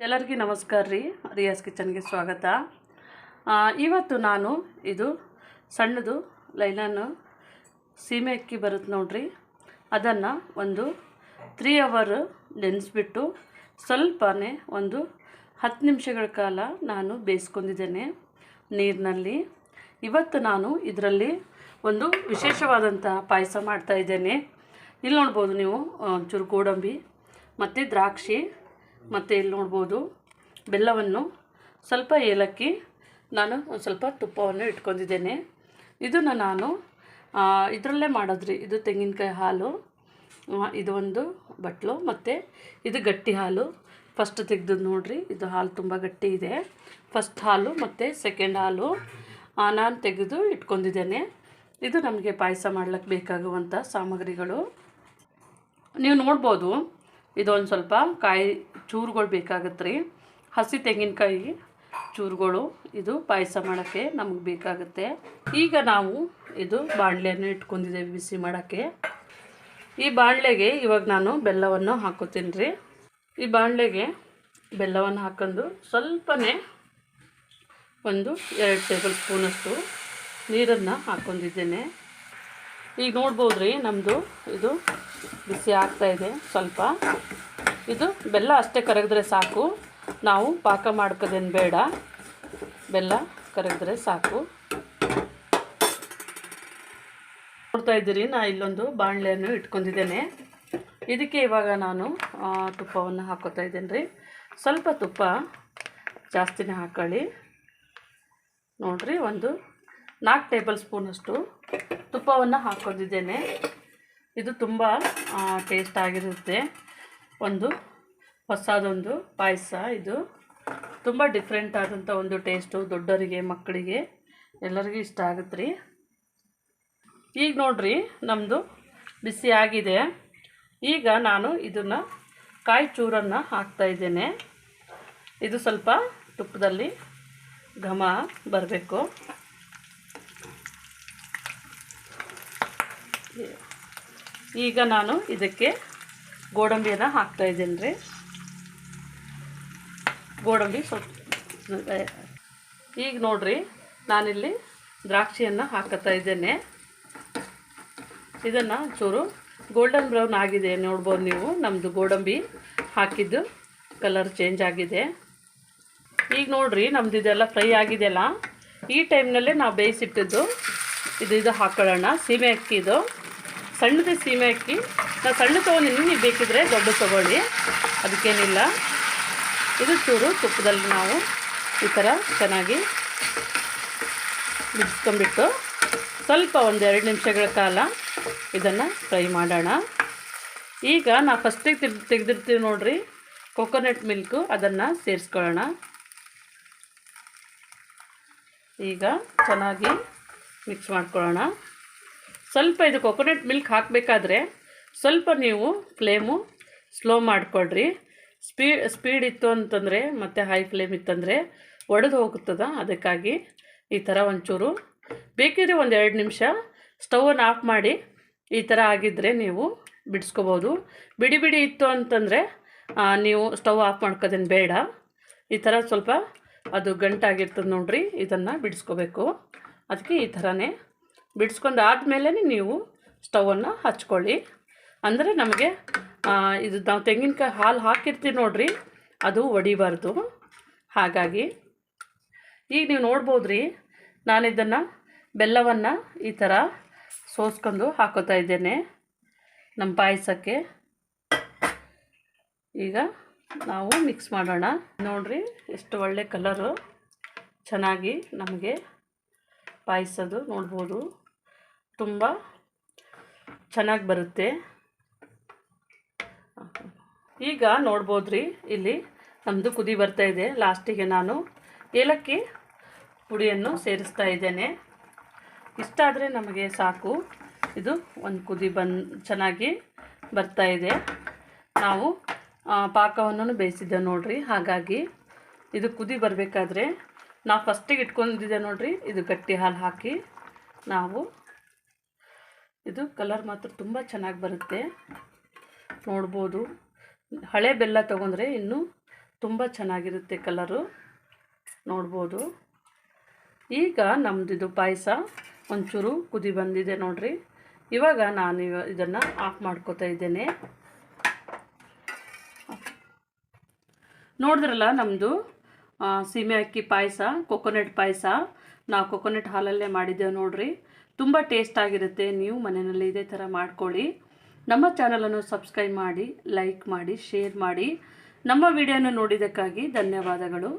ಎಲ್ಲರಿಗೂ ನಮಸ್ಕಾರ ರೀ. ರಿಯಾಸ್ ಕಿಚನ್ಗೆ ಸ್ವಾಗತ. ಇವತ್ತು ನಾನು ಇದು ಸಣ್ಣದು ಲೈಲನ್ ಸೀಮೆ ಅಕ್ಕಿ ಬರುತ್ತೆ ನೋಡ್ರಿ, ಅದನ್ನು ಒಂದು 3 ಅವರ್ ನೆನೆಸ್ಬಿಟ್ಟು ಸ್ವಲ್ಪನೇ ಒಂದು 10 ನಿಮಿಷಗಳ ಕಾಲ ನಾನು ಬೇಯಿಸ್ಕೊಂಡಿದ್ದೇನೆ ನೀರಿನಲ್ಲಿ. ಇವತ್ತು ನಾನು ಇದರಲ್ಲಿ ಒಂದು ವಿಶೇಷವಾದಂಥ ಪಾಯಸ ಮಾಡ್ತಾಯಿದ್ದೇನೆ. ಇಲ್ಲಿ ನೋಡ್ಬೋದು ನೀವು ಒಂಚೂರು ಗೋಡಂಬಿ ಮತ್ತು ದ್ರಾಕ್ಷಿ, ಮತ್ತು ಇಲ್ಲಿ ನೋಡ್ಬೋದು ಬೆಲ್ಲವನ್ನು, ಸ್ವಲ್ಪ ಏಲಕ್ಕಿ, ನಾನು ಒಂದು ಸ್ವಲ್ಪ ತುಪ್ಪವನ್ನು ಇಟ್ಕೊಂಡಿದ್ದೇನೆ. ಇದನ್ನು ನಾನು ಇದರಲ್ಲೇ ಮಾಡೋದ್ರಿ. ಇದು ತೆಂಗಿನಕಾಯಿ ಹಾಲು, ಇದು ಒಂದು ಬಟ್ಲು, ಮತ್ತು ಇದು ಗಟ್ಟಿ ಹಾಲು. ಫಸ್ಟ್ ತೆಗೆದು ನೋಡಿರಿ, ಇದು ಹಾಲು ತುಂಬ ಗಟ್ಟಿ ಇದೆ. ಫಸ್ಟ್ ಹಾಲು ಮತ್ತು ಸೆಕೆಂಡ್ ಹಾಲು ನಾನು ತೆಗೆದು ಇಟ್ಕೊಂಡಿದ್ದೇನೆ. ಇದು ನಮಗೆ ಪಾಯಸ ಮಾಡ್ಲಿಕ್ಕೆ ಬೇಕಾಗುವಂಥ ಸಾಮಗ್ರಿಗಳು. ನೀವು ನೋಡ್ಬೋದು, ಇದೊಂದು ಸ್ವಲ್ಪ ಕಾಯಿ ಚೂರುಗಳು ಬೇಕಾಗತ್ತೆ ರೀ, ಹಸಿ ತೆಂಗಿನಕಾಯಿ ಚೂರುಗಳು. ಇದು ಪಾಯಸ ಮಾಡೋಕ್ಕೆ ನಮಗೆ ಬೇಕಾಗುತ್ತೆ. ಈಗ ನಾವು ಇದು ಬಾಣಲೆಯನ್ನು ಇಟ್ಕೊಂಡಿದ್ದೇವೆ ಬಿಸಿ ಮಾಡೋಕ್ಕೆ. ಈ ಬಾಣಲೆಗೆ ಇವಾಗ ನಾನು ಬೆಲ್ಲವನ್ನು ಹಾಕೋತೀನಿ ರೀ. ಈ ಬಾಣಲೆಗೆ ಬೆಲ್ಲವನ್ನು ಹಾಕೊಂಡು ಸ್ವಲ್ಪನೇ ಒಂದು 2 ಟೇಬಲ್ ಸ್ಪೂನಷ್ಟು ನೀರನ್ನು ಹಾಕ್ಕೊಂಡಿದ್ದೇನೆ. ಈಗ ನೋಡ್ಬೋದು ರೀ, ನಮ್ಮದು ಇದು ಬಿಸಿ ಆಗ್ತಾಯಿದೆ. ಸ್ವಲ್ಪ ಇದು ಬೆಲ್ಲ ಅಷ್ಟೇ ಕರಗಿದ್ರೆ ಸಾಕು, ನಾವು ಪಾಕ ಮಾಡ್ಕೋದೇನು ಬೇಡ, ಬೆಲ್ಲ ಕರಗಿದ್ರೆ ಸಾಕು. ನೋಡ್ತಾ ಇದ್ದೀರಿ, ನಾನು ಇಲ್ಲೊಂದು ಬಾಣಲೆಯನ್ನು ಇಟ್ಕೊಂಡಿದ್ದೇನೆ. ಇದಕ್ಕೆ ಇವಾಗ ನಾನು ತುಪ್ಪವನ್ನು ಹಾಕೋತಾ ಇದ್ದೇನೆ ರೀ. ಸ್ವಲ್ಪ ತುಪ್ಪ ಜಾಸ್ತಿನೇ ಹಾಕೊಳ್ಳಿ. ನೋಡಿರಿ, ಒಂದು 4 ಟೇಬಲ್ ಸ್ಪೂನಷ್ಟು ತುಪ್ಪವನ್ನು ಹಾಕ್ಕೊಂಡಿದ್ದೇನೆ. ಇದು ತುಂಬ ಟೇಸ್ಟ್ ಆಗಿರುತ್ತೆ. ಒಂದು ಹೊಸದೊಂದು ಪಾಯಸ, ಇದು ತುಂಬ ಡಿಫ್ರೆಂಟ್ ಆದಂಥ ಒಂದು ಟೇಸ್ಟು. ದೊಡ್ಡವರಿಗೆ ಮಕ್ಕಳಿಗೆ ಎಲ್ಲರಿಗೂ ಇಷ್ಟ ಆಗುತ್ತೆ ರೀ. ಈಗ ನೋಡಿರಿ, ನಮ್ಮದು ಬಿಸಿ ಆಗಿದೆ. ಈಗ ನಾನು ಇದನ್ನು ಕಾಯಿ ಚೂರನ್ನು ಹಾಕ್ತಾಯಿದ್ದೇನೆ. ಇದು ಸ್ವಲ್ಪ ತುಪ್ಪದಲ್ಲಿ ಘಮ ಬರಬೇಕು. ಈಗ ನಾನು ಇದಕ್ಕೆ ಗೋಡಂಬಿಯನ್ನು ಹಾಕ್ತಾಯಿದ್ದೇನೆ ರೀ. ಗೋಡಂಬಿ ಸ್ವಲ್ಪ ಈಗ ನೋಡಿರಿ, ನಾನಿಲ್ಲಿ ದ್ರಾಕ್ಷಿಯನ್ನು ಹಾಕತ್ತಾ ಇದ್ದೇನೆ. ಇದನ್ನು ಚೂರು ಗೋಲ್ಡನ್ ಬ್ರೌನ್ ಆಗಿದೆ ನೋಡ್ಬೋದು ನೀವು. ನಮ್ಮದು ಗೋಡಂಬಿ ಹಾಕಿದ್ದು ಕಲರ್ ಚೇಂಜ್ ಆಗಿದೆ. ಈಗ ನೋಡಿರಿ, ನಮ್ಮದು ಇದೆಲ್ಲ ಫ್ರೈ ಆಗಿದೆಯಲ್ಲ, ಈ ಟೈಮ್ನಲ್ಲೇ ನಾವು ಬೇಯಿಸಿಟ್ಟಿದ್ದು ಇದು ಹಾಕೊಳ್ಳೋಣ. ಸೀಮೆ ಅಕ್ಕಿ, ಇದು ಸಣ್ಣದು ಸೀಮೆ ಅಕ್ಕಿ. ನಾವು ಸಣ್ಣ ತೊಗೊಂಡಿನಿ, ನೀವು ಬೇಕಿದ್ರೆ ದೊಡ್ಡ ತೊಗೊಳ್ಳಿ, ಅದಕ್ಕೇನಿಲ್ಲ. ಇದು ಚೂರು ತುಪ್ಪದಲ್ಲಿ ನಾವು ಈ ಥರ ಚೆನ್ನಾಗಿ ಬಿಡಿಸ್ಕೊಂಬಿಟ್ಟು ಸ್ವಲ್ಪ ಒಂದು 2 ನಿಮಿಷಗಳ ಕಾಲ ಇದನ್ನು ಫ್ರೈ ಮಾಡೋಣ. ಈಗ ನಾವು ಫಸ್ಟಿಗೆ ತೆಗೆದಿರ್ತೀವಿ ನೋಡಿರಿ, ಕೊಕೊನಟ್ ಮಿಲ್ಕು, ಅದನ್ನು ಸೇರಿಸ್ಕೊಳ್ಳೋಣ. ಈಗ ಚೆನ್ನಾಗಿ ಮಿಕ್ಸ್ ಮಾಡ್ಕೊಳ್ಳೋಣ. ಸ್ವಲ್ಪ ಇದು ಕೊಕೊನಟ್ ಮಿಲ್ಕ್ ಹಾಕಬೇಕಾದ್ರೆ ಸ್ವಲ್ಪ ನೀವು ಫ್ಲೇಮು ಸ್ಲೋ ಮಾಡಿಕೊಡ್ರಿ. ಸ್ಪೀಡ್ ಇತ್ತು ಅಂತಂದರೆ ಮತ್ತು ಹೈ ಫ್ಲೇಮ್ ಇತ್ತಂದರೆ ಒಡೆದು ಹೋಗುತ್ತದೆ. ಅದಕ್ಕಾಗಿ ಈ ಥರ ಒಂಚೂರು ಬೇಕಿದ್ರೆ ಒಂದು 2 ನಿಮಿಷ ಸ್ಟವನ್ನು ಆಫ್ ಮಾಡಿ ಈ ಥರ ಆಗಿದ್ದರೆ ನೀವು ಬಿಡಿಸ್ಕೋಬೋದು. ಬಿಡಿ ಬಿಡಿ ಇತ್ತು ಅಂತಂದರೆ ನೀವು ಸ್ಟವ್ ಆಫ್ ಮಾಡ್ಕೋದೇನು ಬೇಡ. ಈ ಥರ ಸ್ವಲ್ಪ ಅದು ಗಂಟಾಗಿರ್ತದೆ ನೋಡಿರಿ, ಇದನ್ನು ಬಿಡಿಸ್ಕೋಬೇಕು. ಅದಕ್ಕೆ ಈ ಥರನೇ ಬಿಡಿಸ್ಕೊಂಡಾದ್ಮೇಲೆ ನೀವು ಸ್ಟವನ್ನು ಹಚ್ಕೊಳ್ಳಿ. ಅಂದರೆ ನಮಗೆ ಇದು ನಾವು ತೆಂಗಿನಕಾಯಿ ಹಾಲು ಹಾಕಿರ್ತೀವಿ ನೋಡಿರಿ, ಅದು ಒಡಿಬಾರ್ದು. ಹಾಗಾಗಿ ಈಗ ನೀವು ನೋಡ್ಬೋದು ರೀ, ನಾನಿದನ್ನು ಬೆಲ್ಲವನ್ನು ಈ ಥರ ಸೋಸ್ಕೊಂಡು ಹಾಕೋತಾ ಇದ್ದೇನೆ ನಮ್ಮ ಪಾಯಸಕ್ಕೆ. ಈಗ ನಾವು ಮಿಕ್ಸ್ ಮಾಡೋಣ. ನೋಡಿರಿ, ಎಷ್ಟು ಒಳ್ಳೆ ಕಲರು, ಚೆನ್ನಾಗಿ ನಮಗೆ ಪಾಯಸದು ನೋಡ್ಬೋದು, ತುಂಬ ಚೆನ್ನಾಗಿ ಬರುತ್ತೆ. ಈಗ ನೋಡ್ಬೋದು ರೀ, ಇಲ್ಲಿ ನಮ್ಮದು ಕುದಿ ಬರ್ತಾಯಿದೆ. ಲಾಸ್ಟಿಗೆ ನಾನು ಏಲಕ್ಕಿ ಪುಡಿಯನ್ನು ಸೇರಿಸ್ತಾ ಇದ್ದೇನೆ. ಇಷ್ಟ ಆದರೆ ನಮಗೆ ಸಾಕು. ಇದು ಒಂದು ಕುದಿ ಚೆನ್ನಾಗಿ ಬರ್ತಾಯಿದೆ. ನಾವು ಪಾಕವನ್ನು ಬೇಯಿಸಿದ್ದೆ ನೋಡಿರಿ. ಹಾಗಾಗಿ ಇದು ಕುದಿ ಬರಬೇಕಾದ್ರೆ ನಾವು ಫಸ್ಟಿಗೆ ಇಟ್ಕೊಂಡಿದ್ದೆ ನೋಡಿರಿ, ಇದು ಗಟ್ಟಿ ಹಾಲು ಹಾಕಿ ನಾವು ಇದು ಕಲರ್ ಮಾತ್ರ ತುಂಬ ಚೆನ್ನಾಗಿ ಬರುತ್ತೆ ನೋಡ್ಬೋದು. ಹಳೆ ಬೆಲ್ಲ ತೊಗೊಂಡ್ರೆ ಇನ್ನೂ ತುಂಬ ಚೆನ್ನಾಗಿರುತ್ತೆ ಕಲರು ನೋಡ್ಬೋದು. ಈಗ ನಮ್ಮದಿದು ಪಾಯಸ ಒಂಚೂರು ಕುದಿ ಬಂದಿದೆ ನೋಡ್ರಿ. ಇವಾಗ ನಾನು ಇದನ್ನು ಆಫ್ ಮಾಡ್ಕೋತಾ ಇದ್ದೇನೆ. ನೋಡಿದ್ರಲ್ಲ ನಮ್ಮದು ಸೀಮೆ ಅಕ್ಕಿ ಪಾಯಸ, ಕೊಕೊನಟ್ ಪಾಯಸ. ನಾವು ಕೊಕೊನಟ್ ಹಾಲಲ್ಲೇ ಮಾಡಿದ್ದೇವೆ ನೋಡ್ರಿ. ತುಂಬ ಟೇಸ್ಟ್ ಆಗಿರುತ್ತೆ. ನೀವು ಮನೆಯಲ್ಲಿ ಇದೇ ಥರ ಮಾಡ್ಕೊಳ್ಳಿ. ನಮ್ಮ ಚಾನಲನ್ನು ಸಬ್ಸ್ಕ್ರೈಬ್ ಮಾಡಿ, ಲೈಕ್ ಮಾಡಿ, ಶೇರ್ ಮಾಡಿ. ನಮ್ಮ ವಿಡಿಯೋನ ನೋಡಿದ್ದಕ್ಕಾಗಿ ಧನ್ಯವಾದಗಳು.